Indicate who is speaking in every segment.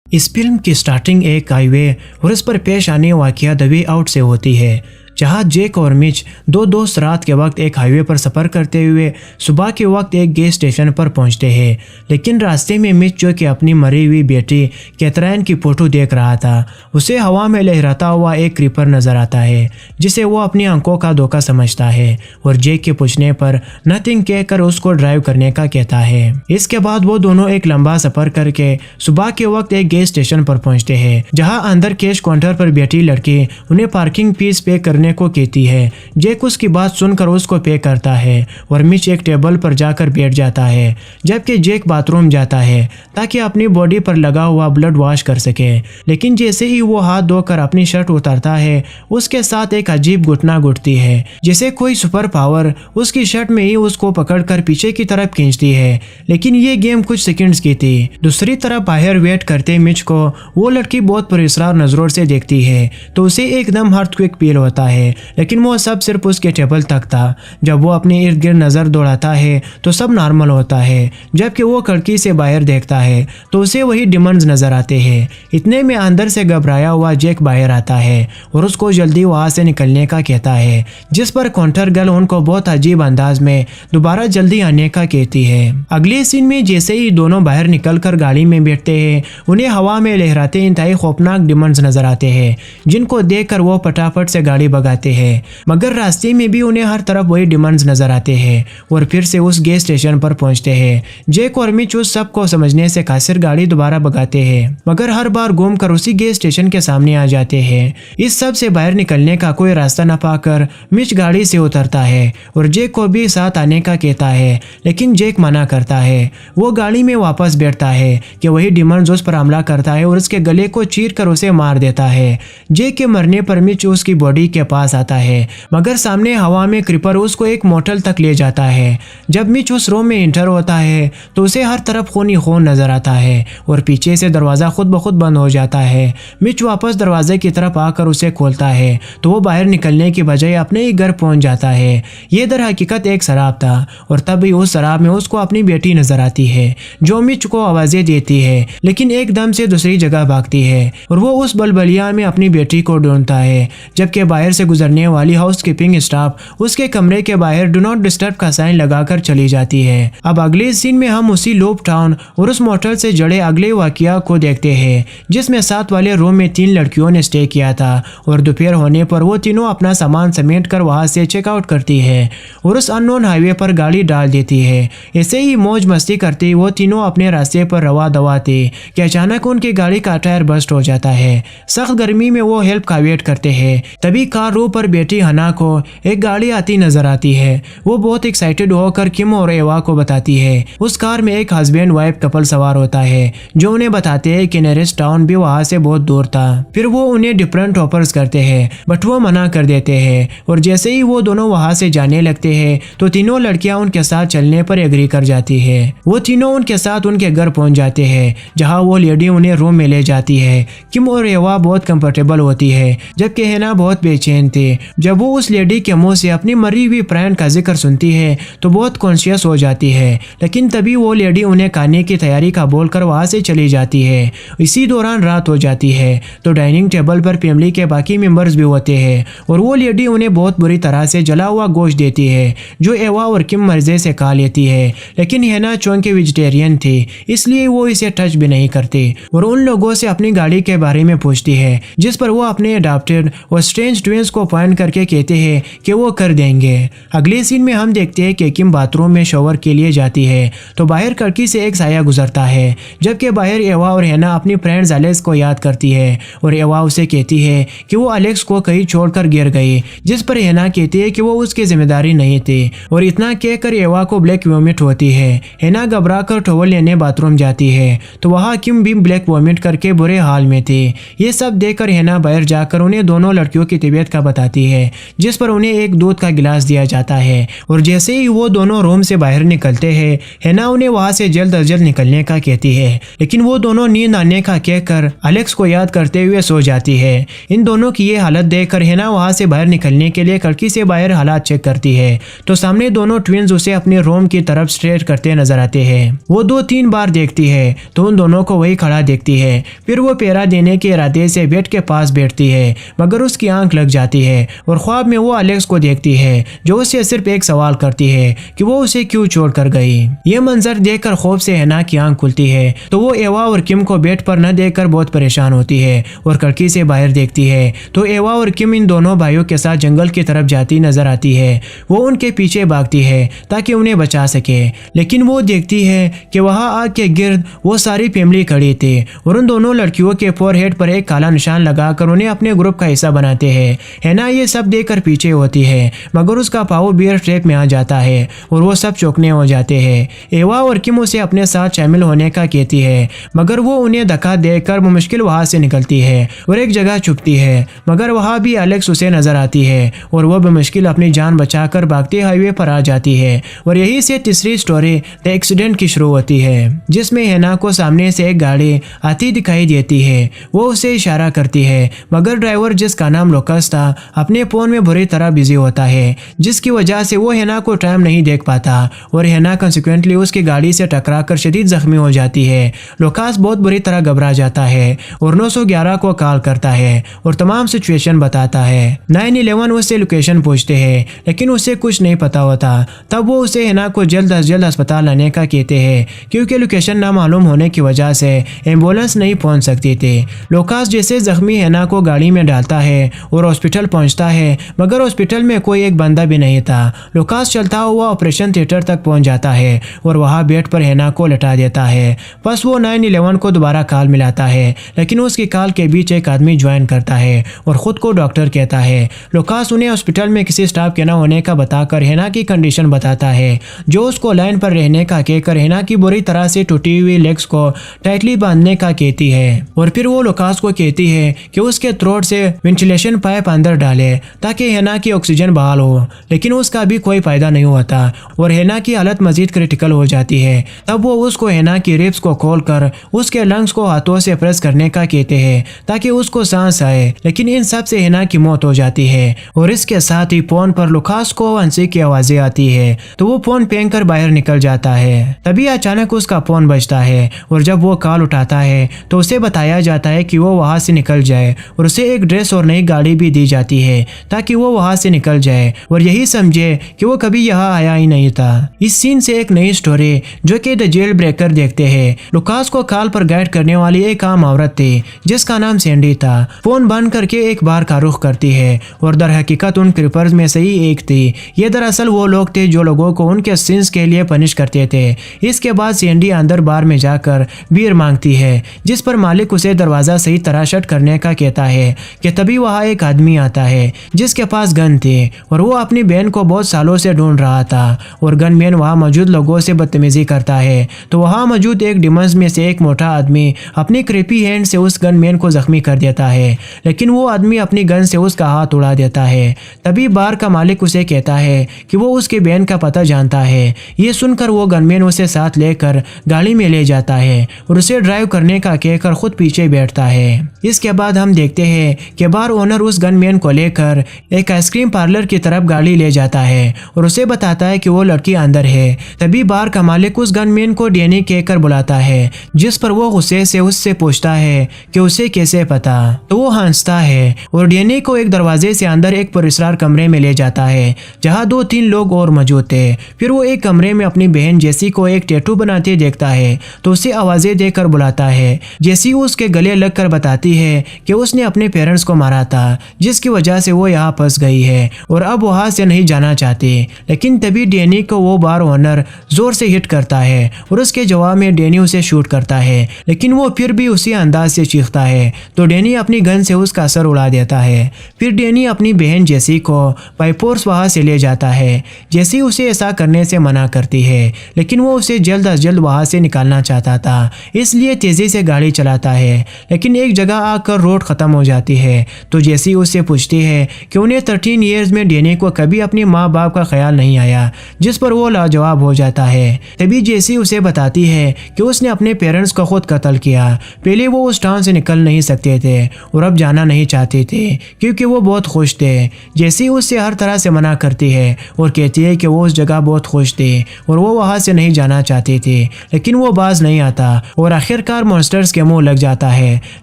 Speaker 1: इस फिल्म की स्टार्टिंग एक हाईवे और उस पर पेश आने वाकया द वे आउट से होती है, जहां जेक और मिच दो दोस्त रात के वक्त एक हाईवे पर सफ़र करते हुए सुबह के वक्त एक गैस स्टेशन पर पहुंचते हैं। लेकिन रास्ते में मिच, जो कि अपनी मरी हुई बेटी कैथरीन की फोटो देख रहा था, उसे हवा में लहराता हुआ एक क्रीपर नजर आता है, जिसे वो अपनी आंखों का धोखा समझता है और जेक के पूछने पर नथिंग कहकर उसको ड्राइव करने का कहता है। इसके बाद वो दोनों एक लंबा सफर करके सुबह के वक्त एक गैस स्टेशन पर पहुंचते हैं, जहां अंदर कैश काउंटर पर बैठी लड़की उन्हें पार्किंग फीस पे करने को कहती है। जेक उसकी बात सुनकर उसको पे करता है और मिच एक टेबल पर जाकर बैठ जाता है, जबकि जेक बाथरूम जाता है ताकि अपनी बॉडी पर लगा हुआ ब्लड वॉश कर सके। लेकिन जैसे ही वो हाथ धोकर अपनी शर्ट उतारता है, उसके साथ एक अजीब घुटना घुटती है, जैसे कोई सुपर पावर उसकी शर्ट में ही उसको पकड़कर पीछे की तरफ खींचती है। लेकिन ये गेम कुछ सेकंड्स की थी। दूसरी तरफ बाहर वेट करते मिच को वो लड़की बहुत पुरस्कार नजरों से देखती है, तो उसे एकदम अर्थक्वेक फील होता है। लेकिन वो सब सिर्फ उसके टेबल तक था। जब वो अपने इर्द गिर्द नजर दौड़ाता है तो सब नॉर्मल होता है। जबकि वो खिड़की से बाहर देखता है तो उसे वही डिमंड्स नजर आते हैं। इतने में अंदर से घबराया हुआ जेक बाहर आता है और उसको जल्दी वहां से निकलने का कहता है, जिस पर काउंटर गर्ल उनको बहुत अजीब अंदाज में दोबारा जल्दी आने का कहती है। अगले सीन में जैसे ही दोनों बाहर निकलकर गाड़ी में बैठते हैं, उन्हें हवा में लहराते इंतहाई खौफनाक डिमंड्स नजर आते हैं, जिनको देखकर वो फटाफट से गाड़ी भगाते हैं। मगर रास्ते में भी उन्हें हर तरफ वही डिमांड्स नजर आते हैं और फिर से उस गैस स्टेशन पर पहुंचते हैं। जेक और मिच उस सब को समझने से कासिर गाड़ी दोबारा भगाते हैं, मगर हर बार घूमकर उसी गैस स्टेशन के सामने आ जाते हैं। इस सब से बाहर निकलने का कोई रास्ता न पाकर मिच गाड़ी से उतरता है और जेक को भी साथ आने का कहता है, लेकिन जेक मना करता है। वो गाड़ी में वापस बैठता है कि वही डिमांड्स उस पर हमला करता है और उसके गले को चीर कर उसे मार देता है। जेक के मरने पर मिच उसकी बॉडी के पास आता है, मगर सामने हवा में क्रीपर उसको एक मोटल तक ले जाता है। जब मिच उस रूम में एंटर होता है तो उसे हर तरफ खून ही खून नजर आता है और पीछे से दरवाजा खुद ब खुद बंद हो जाता है। मिच वापस दरवाजे की तरफ आकर उसे खोलता है तो वो बाहर निकलने की बजाय अपने ही घर पहुंच जाता है। ये दर हकीकत एक शराब था और तभी उस शराब में उसको अपनी बेटी नजर आती है, जो मिच को आवाजें देती है, लेकिन एकदम से दूसरी जगह भागती है और वो उस बलबलिया में अपनी बेटी को ढूंढता है। जबकि बाहर से गुजरने वाली हाउसकीपिंग स्टाफ उसके कमरे के बाहर डू नॉट डिस्टर्ब का साइन लगाकर चली जाती है। अब अगले सीन में हम उसी लोप टाउन और उस मोटल से जुड़े अगले वाकया को देखते हैं, जिसमें साथ वाले रूम में 3 लड़कियों ने स्टे किया था और दोपहर होने पर वो तीनों अपना सामान समेट कर वहां से चेकआउट करती है और उस अननोन हाईवे पर गाड़ी डाल देती है। ऐसे ही मौज मस्ती करती वो तीनों अपने रास्ते पर रवा दवा थे कि अचानक उनकी गाड़ी का टायर बस्ट हो जाता है। सख्त गर्मी में वो हेल्प का वेट करते हैं, तभी कार रो पर बेटी हना को एक गाड़ी आती नजर आती है। वो बहुत एक्साइटेड होकर किम और एवा को बताती है। उस कार में एक हस्बैंड वाइफ कपल सवार होता है, जो उन्हें बताते हैं कि नेरेस्ट टाउन भी वहां से बहुत दूर था। फिर वो उन्हें डिफरेंट ऑफर्स करते हैं, बट वो मना कर देते हैं और जैसे ही वो दोनों वहां से जाने लगते हैं तो तीनों लड़कियां उनके साथ चलने पर एग्री कर जाती है। वो तीनों उनके साथ उनके घर पहुंच जाते हैं, जहाँ वो लेडी उन्हें रूम में ले जाती है। किम और एवा बहुत कंफर्टेबल होती है, जबकि हैना बहुत बेचैन थे। जब वो उस लेडी के मुंह से अपनी मरी हुई फ्रेंड का जिक्र सुनती है तो बहुत कॉन्शियस हो जाती है, लेकिन तभी वो लेडी उन्हें खाने की तैयारी का बोलकर वहां से चली जाती है। इसी दौरान रात हो जाती है तो डाइनिंग टेबल पर फैमिली के बाकी मेंबर्स भी होते हैं और वो लेडी उन्हें बहुत बुरी तरह से जला हुआ गोश्त देती है, जो एवा और किम मर्जे से खा लेती है। लेकिन हैना चूंकि वेजिटेरियन थी, इसलिए वो इसे टच भी नहीं करती और उन लोगों से अपनी गाड़ी के बारे में पूछती है, जिस पर वो अपने अडॉप्टेड और स्ट्रेंज ट्विंस को पॉइंट करके कहते हैं कि वो कर देंगे। अगले सीन में हम देखते हैं कि किम बाथरूम में शॉवर के लिए जाती है तो बाहर खिड़की से एक साया गुजरता है, जबकि बाहर एवा और हैना अपनी फ्रेंड्स एलेक्स को याद करती है और एवा उसे कहती है कि वो एलेक्स को कहीं छोड़कर गिर गई, जिस पर हैना कहती है कि वो उसकी जिम्मेदारी नहीं थी और इतना कहकर एवा को ब्लैक वॉमिट होती है। हैना घबरा कर टॉवल लेने बाथरूम जाती है तो वहाँ किम भी ब्लैक वॉमिट करके बुरे हाल में थी। ये सब देखकर हैना बाहर जाकर उन्हें दोनों लड़कियों की तबीयत का रास्ता बताती है, जिस पर उन्हें एक दूध का गिलास दिया जाता है। और जैसे ही वो दोनों रूम से बाहर निकलते हैं, हैना उन्हें वहां से जल्द अज जल्द निकलने का कहती है, लेकिन वो दोनों नींद आने का कहकर एलेक्स को याद करते हुए सो जाती है। इन दोनों की ये हालत देखकर हैना वहां से बाहर निकलने के लिए खिड़की से बाहर हालात चेक करती है, तो सामने दोनों ट्विंस उसे अपने रूम की तरफ स्ट्रेट करते नजर आते हैं। वो 2-3 बार देखती है तो उन दोनों को वही खड़ा देखती है। फिर वो पहरा देने के इरादे से बेड के पास बैठती है, मगर उसकी आंख लग जाती है और ख्वाब में वो एलेक्स को देखती है, जो उससे सिर्फ एक सवाल करती है कि वो उसे क्यों छोड़ कर गई। ये मंजर देखकर खौफ से हैना की आंख खुलती है तो वो एवा और किम को बेड पर न देखकर बहुत परेशान होती है और खिड़की से बाहर देखती है तो एवा और किम इन दोनों भाइयों के साथ जंगल की तरफ जाती नजर आती है। वो उनके पीछे भागती है ताकि उन्हें बचा सके, लेकिन वो देखती है कि वहाँ आग के गिर्द वो सारी फैमिली खड़ी थी और उन दोनों लड़कियों के फोरहेड पर एक काला निशान लगाकर उन्हें अपने ग्रुप का हिस्सा बनाते हैं। हैना ये सब देखकर पीछे होती है, मगर उसका पाव बियर ट्रैप में आ जाता है और वो सब चौंकने हो जाते हैं। एवा और किम उसे अपने साथ शामिल होने का कहती है, मगर वो उन्हें धक्का देकर मुश्किल वहां से निकलती है और एक जगह छुपती है, मगर वहां भी एलेक्स उसे नजर आती है और वो बेमुश्किल अपनी जान बचाकर भागते हाईवे पर आ जाती है। और यही से तीसरी स्टोरी द एक्सीडेंट की शुरू होती है, जिसमें हैना को सामने से एक गाड़ी आती दिखाई देती है। वो उसे इशारा करती है, मगर ड्राइवर जिसका नाम लोकस था अपने फोन में बुरी तरह बिजी होता है, जिसकी वजह से वो हैना को टाइम नहीं देख पाता और हैना कंसिक्वेंटली उसकी गाड़ी से टकराकर शदीद जख्मी हो जाती है। लोकास बहुत बुरी तरह घबरा जाता है और 911 को कॉल करता है और तमाम सिचुएशन बताता है। 911 उससे लोकेशन पूछते हैं, लेकिन उसे कुछ नहीं पता होता। तब वो उसे हैना को जल्द अज जल्द अस्पताल लाने का कहते हैं, क्योंकि लोकेशन ना मालूम होने की वजह से एम्बुलेंस नहीं पहुंच सकती थी। लोकास जैसे जख्मी हैना को गाड़ी में डालता है और हॉस्पिटल पहुंचता है, मगर हॉस्पिटल में कोई एक बंदा भी नहीं था। लोकास चलता हुआ ऑपरेशन थिएटर तक पहुंच जाता है और वहां बेड पर हैना को लटा देता है। बस वो 911 को दोबारा कॉल मिलाता है, लेकिन उसकी कॉल के बीच एक आदमी ज्वाइन करता है और खुद को डॉक्टर कहता है। लोकास उन्हें हॉस्पिटल में किसी स्टाफ के न होने का बताकर हैना की कंडीशन बताता है, जो उसको लाइन पर रहने का कहकर हैना की बुरी तरह से टूटी हुई लेग्स को टाइटली बांधने का कहती है। और फिर वो लोकास को कहती है कि उसके थ्रोट से वेंटिलेशन पाइप अंदर डाले ताकि हैना की ऑक्सीजन बहाल हो, लेकिन उसका भी कोई फायदा नहीं होता और हैना की हालत मजीद क्रिटिकल हो जाती है। तब वो उसको हैना की रिब्स को खोलकर उसके लंग्स को हाथों से प्रेस करने का कहते हैं ताकि उसको सांस आए, लेकिन इन सब से हैना की मौत हो जाती है। और इसके साथ ही फोन पर लोकास को हंसी की आवाजें आती है, तो वो फोन फेंक कर बाहर निकल जाता है। तभी अचानक उसका फोन बजता है और जब वो कॉल उठाता है तो उसे बताया जाता है कि वो वहां से निकल जाए और उसे एक ड्रेस और नई गाड़ी भी दी जाती है ताकि वो वहां से निकल जाए और यही समझे कि वो कभी यहाँ आया ही नहीं था। इस सीन से एक नई स्टोरी जो कि द जेल ब्रेकर देखते हैं। लुकास को कॉल पर गाइड करने वाली एक आम औरत थी जिसका नाम सैंडी था। फोन बंद करके एक बार का रुख करती है और दर हकीकत उन क्रिपर्स में से ही एक थी। ये दरअसल वो लोग थे जो लोगों को उनके सिंस के लिए पनिश करते थे। इसके बाद सैंडी अंदर बार में जाकर बीयर मांगती है, जिस पर मालिक उसे दरवाजा सही तरह शट करने का कहता है कि तभी वहाँ एक आदमी आता है जिसके पास गन थी और वो अपनी बहन को बहुत सालों से ढूंढ रहा था और गनमैन वहाँ मौजूद लोगों से बदतमीजी करता है। तो वहाँ मौजूद एक डिमंस में से एक मोटा आदमी अपनी क्रेपी हैंड से उस गनमैन को जख्मी कर देता है, लेकिन वो आदमी अपनी गन से उसका हाथ उड़ा देता है। तभी बार का मालिक उसे कहता है कि वो उसकी बहन का पता जानता है। ये सुनकर वो गनमैन उसे साथ लेकर गाड़ी में ले जाता है और उसे ड्राइव करने का कहकर खुद पीछे बैठता है। इसके बाद हम देखते हैं कि बार ओनर उस गनमैन को लेकर एक आइसक्रीम पार्लर की तरफ गाड़ी ले जाता है और उसे बताता है कि वो लड़की अंदर है। तभी बार का मालिक उस गनमैन को डैनी कहकर बुलाता है, जिस पर वो गुस्से से उससे पूछता है कि उसे कैसे पता। तो वो हंसता है और डैनी को एक दरवाजे से अंदर एक पुरस्कार कमरे में ले जाता है जहाँ 2-3 लोग और मौजूद थे। फिर वो एक कमरे में अपनी बहन जेसी को एक टैटू बनाते देखता है तो उसे आवाजें देकर बुलाता है। जेसी उसके गले लगकर बताती है कि उसने अपने पेरेंट्स को मारा था, जिसकी वजह से वो यहाँ फंस गई है और अब वहाँ से नहीं जाना चाहती। लेकिन तभी डैनी को वो बार ओनर जोर से हिट करता है और उसके जवाब में डैनी उसे शूट करता है, लेकिन वो फिर भी उसी अंदाज से चीखता है तो डैनी अपनी गन से उसका सर उड़ा देता है। फिर डैनी अपनी बहन जेसी को बाय फोर्स वहाँ से ले जाता है। जेसी उसे ऐसा करने से मना करती है, लेकिन वो उसे जल्द अज जल्द वहाँ से निकालना चाहता था, इसलिए तेजी से गाड़ी चलाता है। लेकिन एक जगह वहाँ आकर रोड ख़त्म हो जाती है। तो जेसी उससे पूछती है कि उन्हें 13 ईयर्स में डैनी को कभी अपने माँ बाप का ख्याल नहीं आया, जिस पर वो लाजवाब हो जाता है। तभी जेसी उसे बताती है कि उसने अपने पेरेंट्स को खुद कत्ल किया। पहले वो उस टाउन से निकल नहीं सकते थे और अब जाना नहीं चाहते थे क्योंकि वो बहुत खुश थे। जेसी उससे हर तरह से मना करती है और कहती है कि वो उस जगह बहुत खुश थे और वो वहाँ से नहीं जाना चाहते थे, लेकिन वो बाज नहीं आता और आखिरकार मॉन्स्टर्स के मुंह लग जाता है।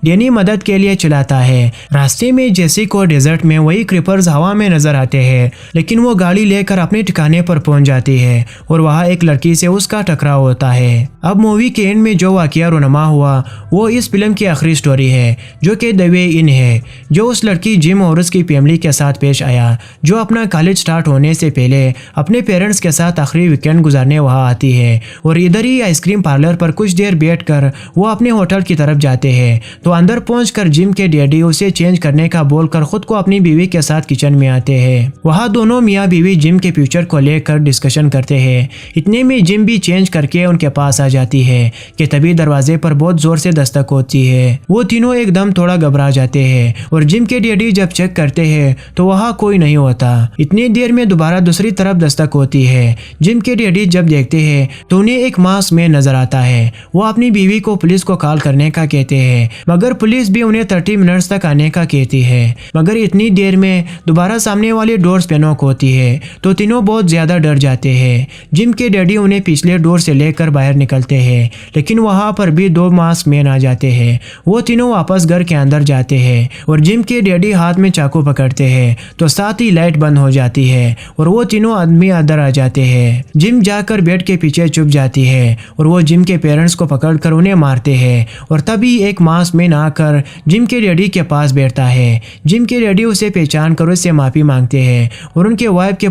Speaker 1: डैनी मदद के लिए चिल्लाता है। रास्ते में जेसी को डेजर्ट में वही क्रीपर्स हवा में नजर आते हैं, लेकिन वो गाड़ी लेकर अपने ठिकाने पर पहुंच जाती है और वहाँ एक लड़की से उसका टकराव होता है। अब मूवी के एंड में जो वाकया रुनमा हुआ वो इस फिल्म की आखिरी स्टोरी है, जो कि द वे इन है, जो उस लड़की जिम और उसकी फैमिली के साथ पेश आया, जो अपना कॉलेज स्टार्ट होने से पहले अपने पेरेंट्स के साथ आखिरी वीकेंड गुजारने वहाँ आती है और इधर ही आइसक्रीम पार्लर पर कुछ देर बैठकर वो अपने होटल की तरफ जाते हैं। तो अंदर पहुंचकर जिम के डैडी उसे चेंज करने का बोलकर खुद को अपनी बीवी के साथ किचन में आते हैं। वहाँ दोनों मियाँ बीवी जिम के फ्यूचर को लेकर डिस्कशन करते हैं। इतने में जिम भी चेंज करके उनके पास आ जाती है कि तभी दरवाजे पर बहुत जोर से दस्तक होती है। वो तीनों एकदम थोड़ा घबरा जाते हैं और जिम के डैडी जब चेक करते हैं तो वहाँ कोई नहीं होता। इतनी देर में दोबारा दूसरी तरफ दस्तक होती है। जिम के डैडी जब देखते हैं तो उन्हें एक मास्क में नजर आता है। वो अपनी बीवी को पुलिस को कॉल करने का कहते हैं, मगर पुलिस भी उन्हें 30 मिनट्स तक आने का कहती है। मगर इतनी देर में दोबारा सामने वाले डोर्स पे नॉक होती है तो तीनों बहुत ज्यादा डर जाते हैं। जिम के डैडी उन्हें पिछले डोर से लेकर बाहर निकलते हैं, लेकिन वहाँ पर भी 2 मास्क मैन आ जाते हैं। वो तीनों वापस घर के अंदर जाते हैं और जिम के डैडी हाथ में चाकू पकड़ते हैं तो साथ ही लाइट बंद हो जाती है और वो तीनों आदमी अंदर आ जाते हैं। जिम जाकर बेड के पीछे छुप जाती है और वो जिम के पेरेंट्स को पकड़कर उन्हें मारते हैं और तभी एक मास्क मैन आकर जिम के डैडी के पास बैठता है। जिम के डैडी उसे पहचान कर उससे माफी मांगते हैं और उनके वाइफ के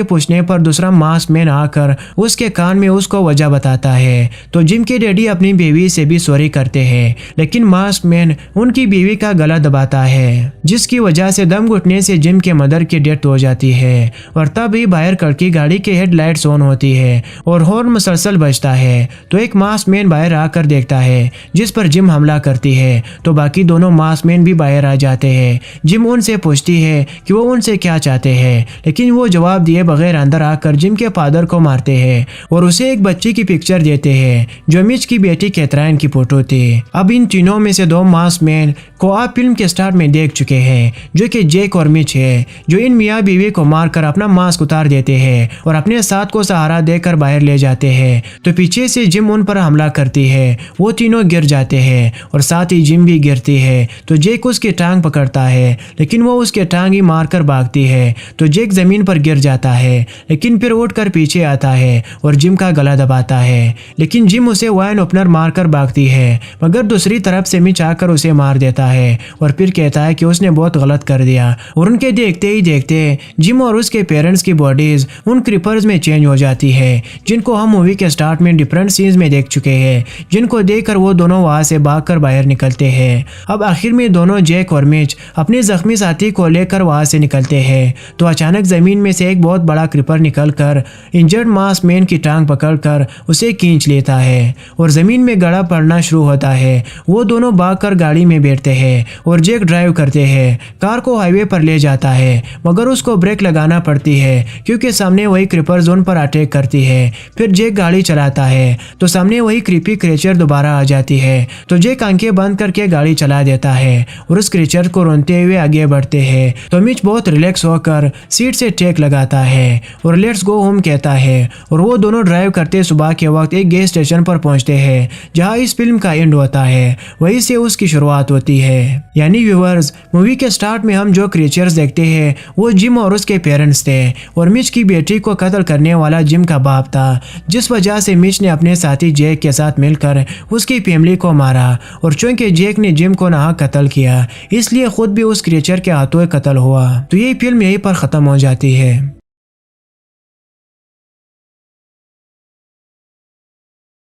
Speaker 1: पूछने पर दूसरा मास्क मैन आकर उसके कान में उसको वजह बताता है। तो जिम के डैडी अपनी बीवी से भी सॉरी करते हैं, लेकिन मास्क मैन उनकी बीवी का गला दबाता है, जिसकी वजह से दम घुटने से जिम के मदर की डेथ हो जाती है। और तभी बाहर की गाड़ी की हेडलाइट्स ऑन होती है और हॉर्न मुसलसल बजता है। तो एक मास्क मैन बाहर आकर देखता है, जिस पर जिम हमला करती है। तो बाकी दोनों मास्क मैन भी बाहर आ जाते हैं। जिम उनसे पूछती है कि वो उनसे क्या चाहते हैं, लेकिन वो जवाब दिए बगैर अंदर आकर जिम के फादर को मारते हैं और उसे एक बच्ची की पिक्चर देते हैं, जो मिच की बेटी कैथरीन की फोटो थी। अब इन तीनों में से 2 मास्क मैन को आप फिल्म के स्टार्ट में देख चुके हैं, जो कि जेक और मिच है, जो इन मियाँ बीवी को मारकर अपना मास्क उतार देते हैं और अपने साथ को सहारा देकर बाहर ले जाते हैं। तो पीछे से जिम उन पर हमला करती है। वो तीनों गिर जाते हैं और साथ ही जिम भी गिरती है। तो जेक उसकी टांग पकड़ता है, लेकिन वो उसके टांग ही मारकर भागती है। तो जेक जमीन पर गिर जाता है, लेकिन फिर उठकर पीछे आता है और जिम का गला दबाता है, लेकिन जिम उसे वाइन ओपनर मारकर भागती है। मगर दूसरी तरफ से मिच आकर उसे मार देता है और फिर कहता है कि उसने बहुत गलत कर दिया। और उनके देखते ही देखते जिम और उसके पेरेंट्स की बॉडीज उन क्रीपर्स में चेंज हो जाती है, जिनको हम मूवी के स्टार्ट में डिफरेंट सीन्स में देख चुके हैं, जिनको देखकर वो दोनों वहां से भागकर बाहर निकलते हैं। अब आखिर में दोनों जेक और मिच अपने जख्मी साथी को लेकर वहां से निकलते हैं। तो अचानक जमीन में से एक बहुत बड़ा क्रीपर निकलकर इंजर्ड मास्क मैन की टांग पकड़कर उसे खींच लेता है और जमीन में गड़ा पड़ना शुरू होता है। वो दोनों भागकर गाड़ी में बैठते हैं और जेक ड्राइव करते हैं, कार को हाईवे पर ले जाता है, मगर उसको ब्रेक लगाना पड़ती है क्योंकि सामने वही क्रीपर जोन पर अटैक करती है। फिर जेक गाड़ी चलाता है तो सामने वही क्रीपी क्रिएचर दोबारा आ जाती है। तो जेक आंखें बंद करके गाड़ी चला देता है और उस क्रिएचर को रोनते हुए आगे बढ़ते हैं। तो मिच बहुत रिलैक्स होकर सीट से टेक लगाता है और लेट्स गो होम कहता है और वो दोनों ड्राइव करते सुबह के वक्त एक गैस स्टेशन पर पहुंचते हैं, जहां इस फिल्म का एंड होता है वहीं से उसकी शुरुआत होती है। यानी व्यूअर्स, मूवी के स्टार्ट में हम जो क्रिएचर्स देखते हैं वो जिम और उसके पेरेंट्स थे और मिच की बेटी को कत्ल करने वाला जिम का बाप था, जिस वजह से मिच ने अपने साथी जेक के साथ मिलकर उसकी फैमिली को मारा। और चूंकि जेक ने जिम को नाहक कत्ल किया, इसलिए खुद भी उस क्रिएचर के हाथों कत्ल हुआ। तो ये फिल्म यहीं पर खत्म हो जाती है।